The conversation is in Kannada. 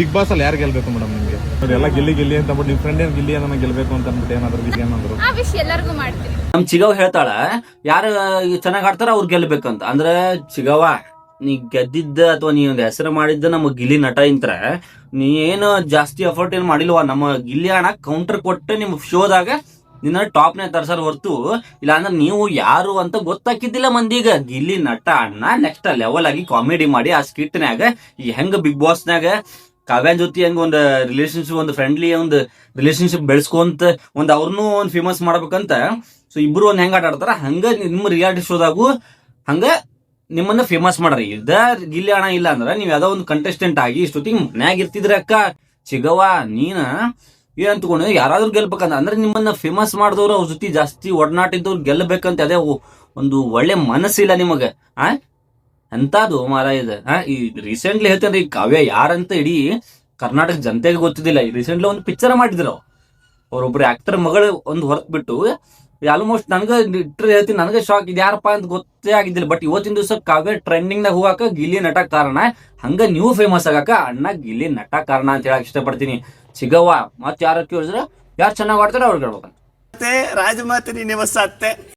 ಬಿಗ್ ಬಾಸ್ ಅಲ್ಲಿ ಯಾರು ಗೆಲ್ಬೇಕು ಮೇಡಮ್ ನಿಮಗೆ? ಎಲ್ಲ ಗಿಲ್ಲಿ ಗಿಲ್ಲಿ ಅಂತ ನಿಮ್ ಫ್ರೆಂಡ್ ಏನ್ ಗಿಲ್ಲಿ ಅನ್ನೋ ಗೆಲ್ಬೇಕು ಅಂತ ಅಂದ್ಬಿಟ್ಟು ಏನಾದ್ರು ವಿಷಯ ಏನಾದ್ರು ಆ ವಿಷಯ ಎಲ್ಲರಿಗೂ ಮಾಡ್ತೀನಿ. ನಮ್ ಚಿಗವ್ ಹೇಳ್ತಾಳ ಯಾರು ಚೆನ್ನಾಗ್ ಆಡ್ತಾರ ಅವ್ರು ಗೆಲ್ಬೇಕಂತ. ಅಂದ್ರೆ ಚಿಗವ್ವ, ನೀ ಗೆದ್ದಿದ್ದ ಅಥವಾ ನೀ ಒಂದು ಹೆಸರು ಮಾಡಿದ್ದ ನಮ್ಮ ಗಿಲ್ಲಿ ನಟ ಇಂತ್ರ ನೀ ಏನು ಜಾಸ್ತಿ ಎಫರ್ಟ್ ಏನ್ ಮಾಡಿಲ್ವಾ. ನಮ್ಮ ಗಿಲ್ಲಿ ಅಣ್ಣ ಕೌಂಟರ್ ಕೊಟ್ಟು ನಿಮ್ ಶೋದಾಗ ನಿನ್ನ ಟಾಪ್ ನೇ ತರ್ಸಾರ ಹೊರ್ತು ಇಲ್ಲ ಅಂದ್ರೆ ನೀವು ಯಾರು ಅಂತ ಗೊತ್ತಾಕಿದ್ದಿಲ್ಲ ಮಂದಿಗ. ಗಿಲ್ಲಿ ನಟ ಅಣ್ಣ ನೆಕ್ಸ್ಟ್ ಲೆವೆಲ್ ಆಗಿ ಕಾಮಿಡಿ ಮಾಡಿ ಆ ಸ್ಕಿಟ್ನ್ಯಾಗ ಈ ಹೆಂಗ ಬಿಗ್ ಬಾಸ್ನಾಗ ಕಾವ್ಯಾನ್ ಜೊತೆ ಹೆಂಗ ಒಂದು ರಿಲೇಶನ್ಶಿಪ್, ಒಂದು ಫ್ರೆಂಡ್ಲಿ ಒಂದು ರಿಲೇಶನ್ಶಿಪ್ ಬೆಳೆಸ್ಕೊಂತ ಒಂದ್ ಅವ್ರನ್ನೂ ಒಂದ್ ಫೇಮಸ್ ಮಾಡ್ಬೇಕಂತ ಸೊ ಇಬ್ರು ಒಂದ್ ಹೆಂಗ್ ಆಟ ಆಡ್ತಾರ ಹಂಗ ನಿಮ್ಮ ರಿಯಾಲಿಟಿ ಶೋದಾಗೂ ಹಂಗ ನಿಮ್ಮನ್ನ ಫೇಮಸ್ ಮಾಡ್ರಿ. ಇದ ಗಿಲ್ಲಿ ಹಣ ಇಲ್ಲ ಅಂದ್ರ ನೀವ್ ಯಾವ್ದೋ ಒಂದು ಕಂಟೆಸ್ಟೆಂಟ್ ಆಗಿ ಇಷ್ಟೊತ್ತಿಗೆ ಮನ್ಯಾಗ ಇರ್ತಿದ್ರ ಅಕ್ಕ. ಚಿಗವ್ವ ನೀನ ಏನ್ ತಗೊಂಡು ಯಾರಾದ್ರೂ ಗೆಲ್ಬೇಕಂತ ಅಂದ್ರೆ ನಿಮ್ಮನ್ನ ಫೇಮಸ್ ಮಾಡಿದವ್ರು ಅವ್ರ ಜೊತೆ ಜಾಸ್ತಿ ಒಡನಾಟ ಇದ್ದವ್ರು ಗೆಲ್ಲಬೇಕಂತ ಅದೇ ಒಂದು ಒಳ್ಳೆ ಮನಸ್ಸಿಲ್ಲ ನಿಮಗ. ಎಂತಾದು ಮಾರ ಇದು. ಈ ರೀಸೆಂಟ್ಲಿ ಹೇಳ್ತೇನ್ರಿ, ಕಾವ್ಯ ಯಾರಂತ ಇಡೀ ಕರ್ನಾಟಕ ಜನತೆಗೆ ಗೊತ್ತಿದ್ದಿಲ್ಲ. ಈ ರೀಸೆಂಟ್ಲಿ ಒಂದು ಪಿಕ್ಚರ್ ಮಾಡಿದ್ರು ಅವ್ರೊಬ್ರು ಆಕ್ಟರ್ ಮಗಳು ಒಂದು ಹೊರತ್ ಬಿಟ್ಟು. ಆಲ್ಮೋಸ್ಟ್ ನನಗೆ ಇಟ್ಟರೆ ಹೇಳ್ತೀನಿ, ನನಗೆ ಶಾಕ್ ಇದು ಯಾರಪ್ಪ ಅಂತ ಗೊತ್ತೇ ಆಗಿದ್ದಿಲ್ಲ. ಬಟ್ ಇವತ್ತಿನ ದಿವಸ ಕಾವ್ಯ ಟ್ರೆಂಡಿಂಗ್ ನಾಗ ಹೋಗಾಕ ಗಿಲ್ಲಿ ನಟ ಕಾರಣ, ಹಂಗ ನೀವು ಫೇಮಸ್ ಆಗಾಕ ಅಣ್ಣ ಗಿಲ್ಲಿ ನಟ ಕಾರಣ ಅಂತ ಹೇಳಕ್ ಇಷ್ಟಪಡ್ತೀನಿ. ಚಿಗವ್ವ ಮತ್ ಯಾರ ಕೇಳಿದ್ರೆ ಯಾರು ಚೆನ್ನಾಗ್ ಆಡ್ತಾರೆ ಅವ್ರಿಗೆ ಹೇಳ್ಬೇಕಂತ ರಾಜಮಾತೆ ನಿನ್ನೆ